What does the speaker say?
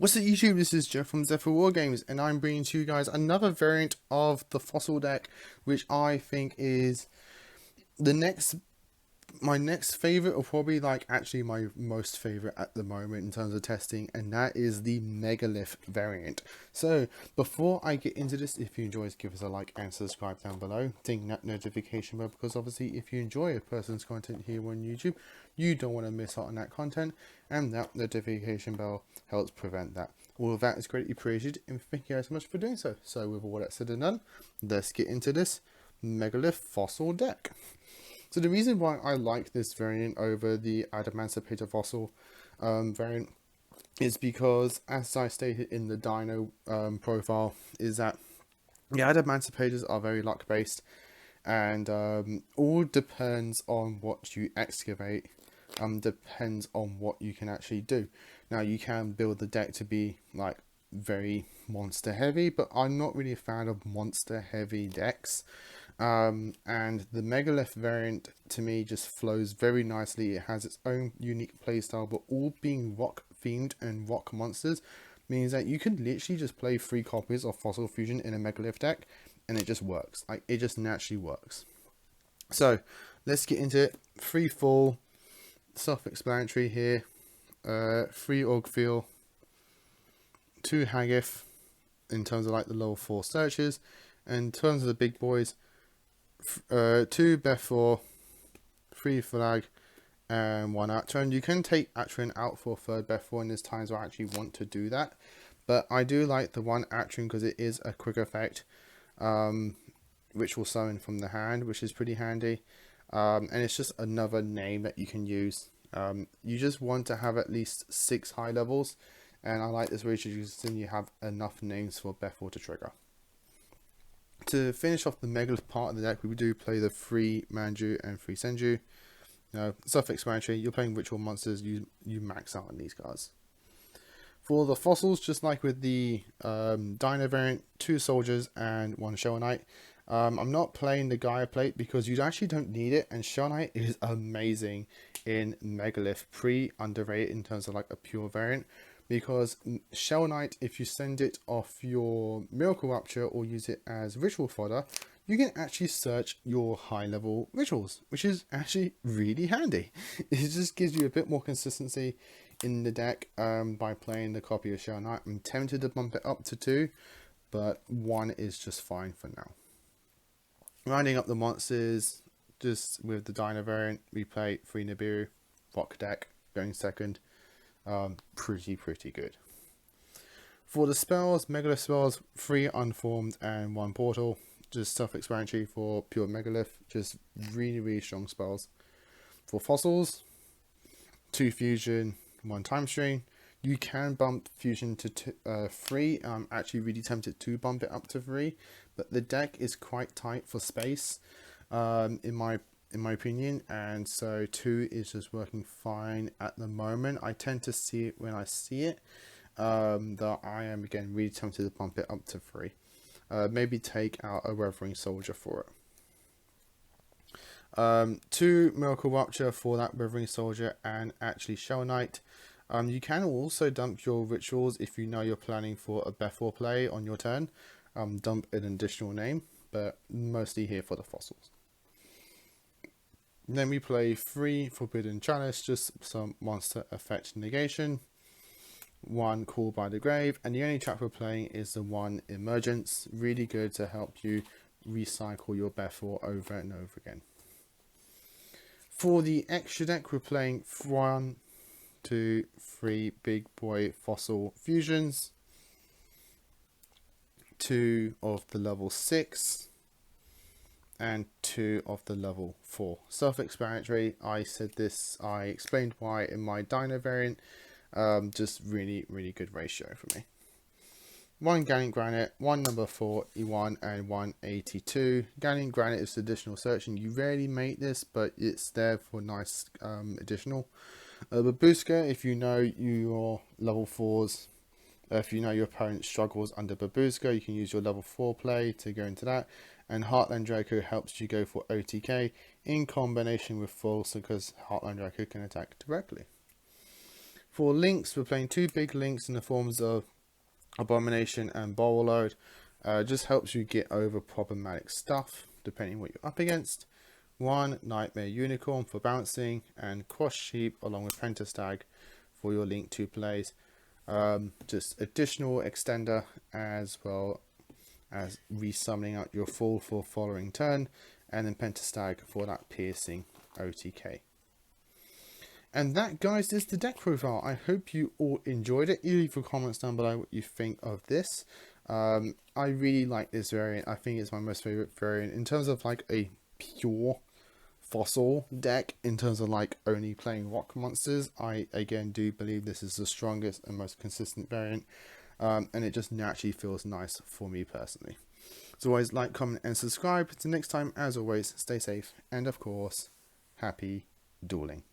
What's up YouTube, this is Jeff from Zephyr War Games, and I'm bringing to you guys another variant of the Fossil deck, which I think is my next favorite, or probably actually my most favorite at the moment in terms of testing, and that is the Megalith variant. So before I get into this, if you enjoy, give us a like and subscribe down below, ding that notification bell, because obviously if you enjoy a person's content here on YouTube, you don't want to miss out on that content, and that notification bell helps prevent that. All of that is greatly appreciated, and thank you guys so much for doing so. So with all that said and done, let's get into this Megalith Fossil deck. So the reason why I like this variant over the Adamantipator Fossil variant is because, as I stated in the Dino profile, is that the Adamantipator's are very luck based, and all depends on what you excavate, depends on what you can actually do. Now you can build the deck to be very monster heavy, but I'm not really a fan of monster heavy decks. And the Megalith variant to me just flows very nicely. It has its own unique playstyle, but all being rock themed and rock monsters means that you can literally just play 3 copies of Fossil Fusion in a Megalith deck and it just works. It just naturally works. So let's get into it. 3 full, self-explanatory here. 3 Ogfeel, 2 Haggith in terms of the level 4 searches, and in terms of the big boys, 2 Bethor, 3 Flag, and 1 Atron. You can take Atron out for a 3rd Bethor, and there's times where I actually want to do that, but I do like the 1 Atron because it is a quick effect, which will summon from the hand, which is pretty handy, and it's just another name that you can use. You just want to have at least 6 high levels, and I like this ratio because then you have enough names for Bethor to trigger. To finish off the Megalith part of the deck, we do play the 3 Manju and 3 Senju. Self-explanatory, you're playing ritual monsters, you max out on these cards. For the fossils, just like with the Dino variant, 2 soldiers and 1 Shell Knight. I'm not playing the Gaia plate because you actually don't need it, and Shell Knight is amazing in Megalith, underrated in terms of a pure variant. Because Shell Knight, if you send it off your Miracle Rupture or use it as ritual fodder, you can actually search your high level rituals, which is actually really handy. It just gives you a bit more consistency in the deck by playing the copy of Shell Knight. I'm tempted to bump it up to 2, but 1 is just fine for now. Rounding up the monsters, just with the Dino variant, we play 3 Nibiru, rock deck, going second. Pretty good. For the spells, Megalith spells, 3 Unformed and 1 Portal. Just self-explanatory for pure Megalith. Just really strong spells. For fossils, 2 Fusion, 1 Time Strain. You can bump Fusion to 3. I'm actually really tempted to bump it up to 3, but the deck is quite tight for space, in my opinion, and so 2 is just working fine at the moment. I tend to see it when I see it, though I am again really tempted to bump it up to 3. Maybe take out a Weathering Soldier for it. 2 Miracle Rupture for that Weathering Soldier and actually Shell Knight. You can also dump your rituals if you know you're planning for a Bethor play on your turn. Dump an additional name, but mostly here for the fossils. Then we play 3 Forbidden Chalice, just some monster effect negation, 1 Call by the Grave, and the only trap we're playing is the 1 Emergence, really good to help you recycle your Bethor over and over again. For the extra deck, we're playing 1, 2, 3 Big Boy Fossil Fusions, 2 of the level 6, and 2 of the level 4. Self-explanatory, I explained why in my Dino variant. Just really good ratio for me. 1 Gallant Granite, 1 number 4 E1, and 1 82. Gallant Granite is additional searching. You rarely make this, but it's there for nice additional. Babushka, if you know your level 4s, if you know your opponent struggles under Babushka, you can use your level 4 play to go into that. And Heartland Draco helps you go for OTK in combination with False, because Heartland Draco can attack directly. For links, we're playing 2 big links in the forms of Abomination and Bowload. Just helps you get over problematic stuff depending what you're up against. 1 Nightmare Unicorn for bouncing, and Cross Sheep along with Pentastag for your link 2 plays. Just additional extender, as well as resummoning out your full for following turn, and then Pentastag for that piercing OTK. And that, guys, is the deck profile. I hope you all enjoyed it. You leave your comments down below what you think of this. I really like this variant. I think it's my most favorite variant in terms of like a pure fossil deck. In terms of like only playing rock monsters, I again do believe this is the strongest and most consistent variant, and it just naturally feels nice for me personally. As always, like, comment and subscribe. Till next time, as always, stay safe and of course, happy dueling.